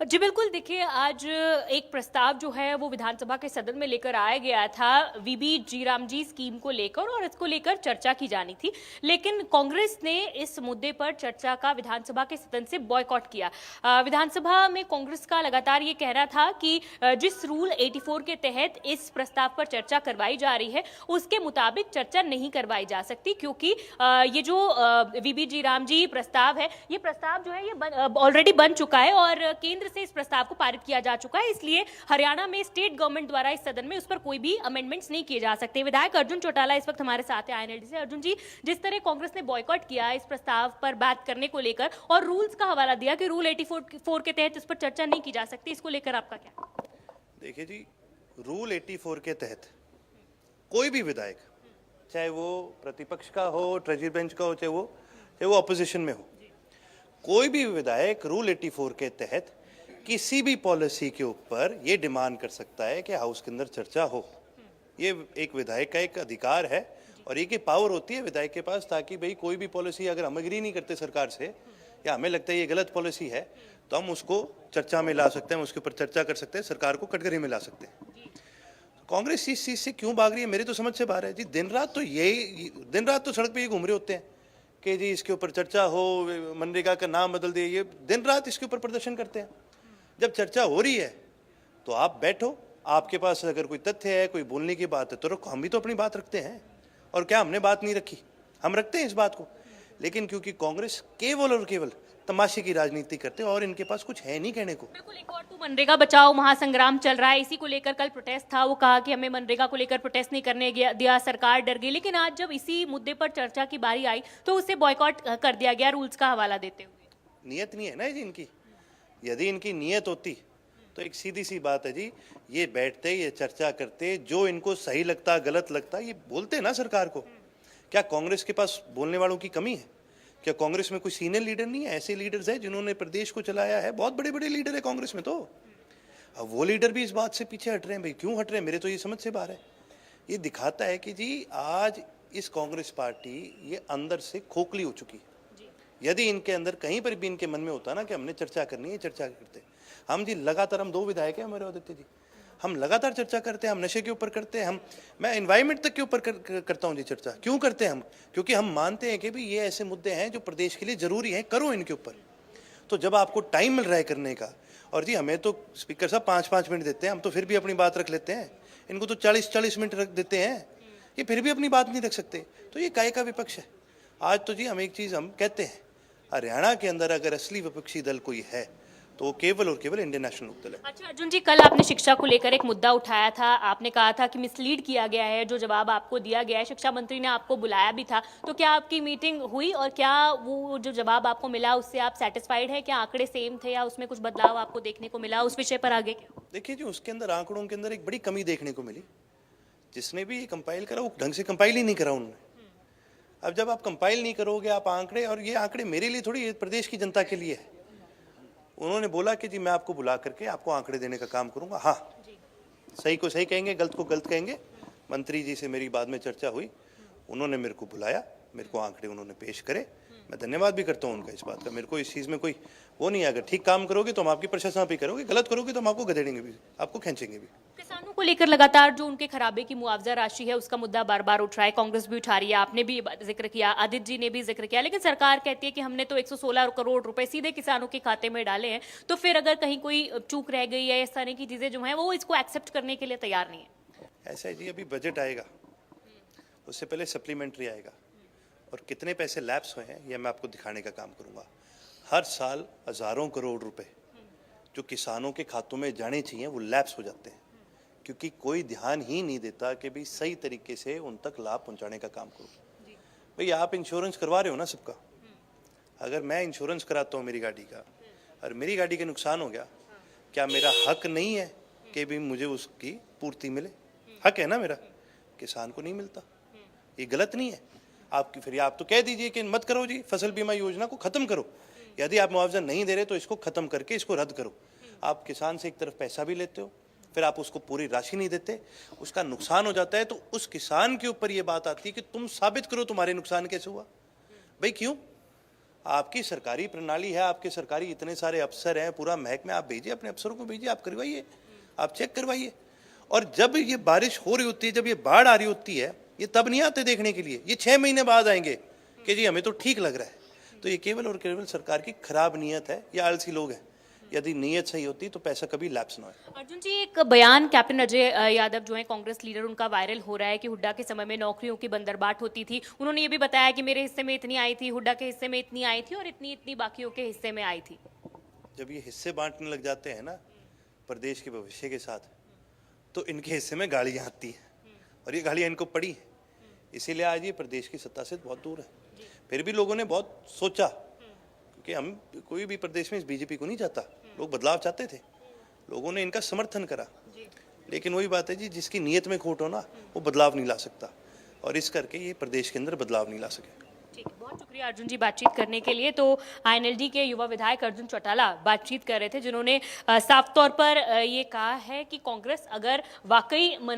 जी बिल्कुल, देखिए आज एक प्रस्ताव जो है वो विधानसभा के सदन में लेकर आया गया था वीबी जी रामजी स्कीम को लेकर, और इसको लेकर चर्चा की जानी थी। लेकिन कांग्रेस ने इस मुद्दे पर चर्चा का विधानसभा के सदन से बॉयकॉट किया। विधानसभा में कांग्रेस का लगातार ये कहना था कि जिस रूल 84 के तहत इस प्रस्ताव पर चर्चा करवाई जा रही है उसके मुताबिक चर्चा नहीं करवाई जा सकती, क्योंकि ये जो वीबी जी रामजी प्रस्ताव है, ये प्रस्ताव जो है ये ऑलरेडी बन चुका है और केंद्र से इस प्रस्ताव को पारित किया जा चुका है। इसलिए हरियाणा में स्टेट गवर्नमेंट द्वारा इस सदन में उस पर कोई भी अमेंडमेंट्स नहीं किए जा सकते। विधायक अर्जुन चौटाला इस वक्त हमारे साथ हैं आईएनएलडी से। अर्जुन जी, जिस तरह कांग्रेस ने बॉयकॉट किया इस प्रस्ताव पर बात करने को लेकर और रूल्स का हवाला दिया कि रूल 84 के तहत इस पर चर्चा नहीं की जा सकती, इसको लेकर आपका क्या? देखिए जी, रूल 84 के तहत कोई भी विधायक, चाहे वो प्रतिपक्ष का हो, ट्रेजरी बेंच का हो, चाहे वो अपोजिशन में हो, कोई भी विधायक रूल 84 के तहत किसी भी पॉलिसी के ऊपर ये डिमांड कर सकता है कि हाउस के अंदर चर्चा हो। ये एक विधायक का एक अधिकार है और ये पावर होती है विधायक के पास, ताकि भाई कोई भी पॉलिसी अगर हम एग्री नहीं करते सरकार से या हमें लगता है ये गलत पॉलिसी है तो हम उसको चर्चा में ला सकते हैं, उसके ऊपर चर्चा कर सकते हैं, सरकार को कटघरे में ला सकते हैं। कांग्रेस इस चीज से क्यों भाग रही है, मेरी तो समझ से बाहर है जी। दिन रात तो सड़क पे ये घूम रहे होते हैं कि जी इसके ऊपर चर्चा हो, मनरेगा का नाम बदल दिए, ये दिन रात इसके ऊपर प्रदर्शन करते हैं। जब चर्चा हो रही है तो आप बैठो, आपके पास अगर कोई तथ्य है, कोई बोलने की बात है तो रखो। हम भी तो अपनी बात रखते हैं, और क्या हमने बात नहीं रखी? हम रखते हैं इस बात को। लेकिन क्योंकि कांग्रेस केवल और केवल तमाशे की राजनीति करते हैं और इनके पास कुछ है नहीं कहने को। बिल्कुल, एक और तो मनरेगा बचाओ महासंग्राम चल रहा है, इसी को लेकर कल प्रोटेस्ट था। वो कहा कि हमें मनरेगा को लेकर प्रोटेस्ट नहीं करने दिया, सरकार डर गई। लेकिन आज जब इसी मुद्दे पर चर्चा की बारी आई तो उसे बॉयकॉट कर दिया गया रूल्स का हवाला देते हुए। नियत नहीं है ना जी इनकी। यदि इनकी नियत होती तो एक सीधी सी बात है जी, ये बैठते, ये चर्चा करते, जो इनको सही लगता गलत लगता ये बोलते ना सरकार को। क्या कांग्रेस के पास बोलने वालों की कमी है? क्या कांग्रेस में कोई सीनियर लीडर नहीं है? ऐसे लीडर्स हैं जिन्होंने प्रदेश को चलाया है, बहुत बड़े बड़े लीडर है कांग्रेस में। तो अब वो लीडर भी इस बात से पीछे हट रहे हैं। भाई क्यों हट रहे हैं? मेरे तो ये समझ से बाहर है। ये दिखाता है कि जी आज इस कांग्रेस पार्टी ये अंदर से खोखली हो चुकी है। यदि इनके अंदर कहीं पर भी इनके मन में होता ना कि हमने चर्चा करनी है, चर्चा करते हम जी। लगातार हम 2 विधायक हैं हमारे आदित्य जी, हम लगातार चर्चा करते हैं। हम नशे के ऊपर करते हैं, मैं एनवायरमेंट तक के ऊपर करता हूं जी चर्चा। क्यों करते हैं हम? क्योंकि हम मानते हैं कि भी ये ऐसे मुद्दे हैं जो प्रदेश के लिए जरूरी हैं, करो इनके ऊपर। तो जब आपको टाइम मिल रहा है करने का, और जी हमें तो स्पीकर साहब 5-5 मिनट देते हैं, हम तो फिर भी अपनी बात रख लेते हैं। इनको तो 40-40 मिनट रख देते हैं, ये फिर भी अपनी बात नहीं रख सकते। तो ये काय का विपक्ष है? आज तो जी हम एक चीज हम कहते हैं, हरियाणा के अंदर अगर असली विपक्षी दल कोई है तो वो केवल और केवल इंडियन नेशनल लोकदल है। अच्छा अर्जुन जी, कल आपने शिक्षा को लेकर एक मुद्दा उठाया था। आपने कहा था कि मिसलीड किया गया है जो जवाब आपको दिया गया है। शिक्षा मंत्री ने आपको बुलाया भी था, तो क्या आपकी मीटिंग हुई और क्या वो जो जवाब आपको मिला उससे आप सेटिस्फाइड है? क्या आंकड़े सेम थे या उसमें कुछ बदलाव आपको देखने को मिला? उस विषय पर आगे क्या? देखिए जी, उसके अंदर आंकड़ों के अंदर एक बड़ी कमी देखने को मिली। जिसने भी कंपाइल करा वो ढंग से कंपाइल ही नहीं करा उन्होंने। अब जब आप कंपाइल नहीं करोगे आप आंकड़े, और ये आंकड़े मेरे लिए थोड़ी, प्रदेश की जनता के लिए है। उन्होंने बोला कि जी मैं आपको बुला करके आपको आंकड़े देने का काम करूंगा। हाँ, सही को सही कहेंगे, गलत को गलत कहेंगे। मंत्री जी से मेरी बाद में चर्चा हुई, उन्होंने मेरे को बुलाया, मेरे को आंकड़े उन्होंने पेश करे। मैं धन्यवाद भी करता हूँ उनका इस बात का। मेरे को इस चीज़ में कोई वो नहीं है। अगर ठीक काम करोगे तो हम आपकी प्रशंसा भी करोगे, गलत करोगे तो हम आपको गधेड़ेंगे भी, आपको खींचेंगे भी। किसानों को लेकर लगातार जो उनके खराबे की मुआवजा राशि है उसका मुद्दा बार बार उठ रहा है, कांग्रेस भी उठा रही है, आपने भी जिक्र किया, आदित्य जी ने भी जिक्र किया। लेकिन सरकार कहती है कि हमने तो 116 करोड़ रुपए सीधे किसानों के खाते में डाले हैं। तो फिर अगर कहीं कोई चूक रह गई है, इस तरह की चीजें जो है वो इसको एक्सेप्ट करने के लिए तैयार नहीं है। ऐसा है जी, अभी बजट आएगा, उससे पहले सप्लीमेंट्री आएगा, और कितने पैसे लैप्स हुए हैं यह मैं आपको दिखाने का काम करूंगा। हर साल हजारों करोड़ रुपए जो किसानों के खातों में जाने चाहिए वो लैप्स हो जाते हैं, क्योंकि कोई ध्यान ही नहीं देता कि भाई सही तरीके से उन तक लाभ पहुंचाने का काम करो। भाई आप इंश्योरेंस करवा रहे हो ना सबका, अगर मैं इंश्योरेंस कराता हूँ मेरी गाड़ी का और मेरी गाड़ी का नुकसान हो गया, क्या मेरा हक नहीं है कि भी मुझे उसकी पूर्ति मिले? हक है ना मेरा, किसान को नहीं मिलता। ये गलत नहीं है आपकी। फिर आप तो कह दीजिए कि मत करो जी, फसल बीमा योजना को खत्म करो। यदि आप मुआवजा नहीं दे रहे तो इसको खत्म करके इसको रद्द करो। आप किसान से एक तरफ पैसा भी लेते हो, फिर आप उसको पूरी राशि नहीं देते, उसका नुकसान हो जाता है, तो उस किसान के ऊपर ये बात आती है कि तुम साबित करो तुम्हारे नुकसान कैसे हुआ। भाई क्यों? आपकी सरकारी प्रणाली है, आपके सरकारी इतने सारे अफसर हैं, पूरा महकमा, आप भेजिए अपने अफसरों को, भेजिए, आप करवाइए, आप चेक करवाइए। और जब ये बारिश हो रही होती है, जब ये बाढ़ आ रही होती है, ये तब नहीं आते देखने के लिए, ये 6 महीने बाद आएंगे कि जी हमें तो ठीक लग रहा है। तो ये केवल और केवल सरकार की खराब नीयत है, या आलसी लोग हैं। यदि नीयत सही होती तो पैसा कभी लैप्स ना हो। अर्जुन जी, एक बयान कैप्टन अजय यादव जो है कांग्रेस लीडर, उनका वायरल हो रहा है कि हुड्डा के समय में नौकरियों की बंदरबाट होती थी। उन्होंने ये भी बताया कि मेरे हिस्से में इतनी आई थी, हुड्डा के हिस्से में इतनी आई थी और इतनी इतनी बाकियों के हिस्से में आई थी। जब ये हिस्से बांटने लग जाते हैं ना प्रदेश के भविष्य के साथ, तो इनके हिस्से में गाड़ियाँ आती हैं और ये गाड़ियाँ इनको पड़ी हैं। इसीलिए आज ये प्रदेश की सत्ता से बहुत दूर है। फिर भी लोगों ने बहुत सोचा, क्योंकि हम कोई भी प्रदेश में इस बीजेपी को नहीं चाहता, लोग बदलाव चाहते थे, लोगों ने इनका समर्थन करा। लेकिन वही बात है जी, जिसकी नीयत में खोट हो ना, वो बदलाव नहीं ला सकता, और इस करके ये प्रदेश के अंदर बदलाव नहीं ला सके। ठीक है, बहुत शुक्रिया अर्जुन जी बातचीत करने के लिए। तो आईएनएलडी के युवा विधायक अर्जुन चौटाला बातचीत कर रहे थे, जिन्होंने साफ तौर पर ये कहा है कि कांग्रेस अगर वाकई